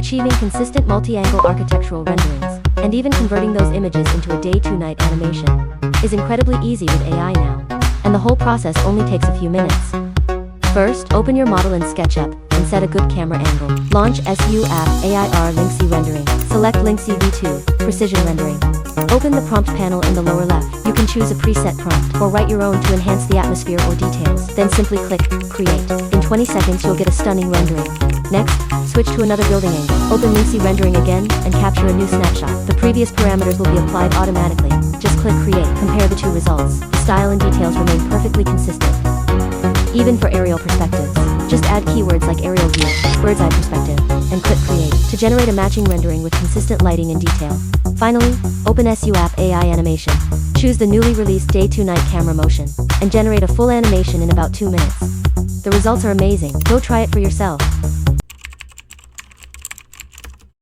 achieving consistent multi-angle architectural renderings, and even converting those images into a day-to-night animation is incredibly easy with AI now, and the whole process only takes a few minutes. First, open your model in SketchUp and set a good camera angle. Launch SUAPP AIR Link C rendering. Select Link C V2, Precision Rendering. Open the prompt panel in the lower left. You can choose a preset prompt or write your own to enhance the atmosphere or details. Then simply click Create. In 20 seconds you'll get a stunning rendering. Next, switch to another building angle. Open Link C rendering again and capture a new snapshot. The previous parameters will be applied automatically. Just click Create. Compare the two results. The style and details remain perfectly consistent. Even for aerial perspectives, just add keywords like aerial view, bird's eye perspective, and click Create to generate a matching rendering with consistent lighting and detail. Finally, open SUAPP AI Animation. Choose the newly released day-to-night camera motion, and generate a full animation in about 2 minutes. The results are amazing. Go try it for yourself.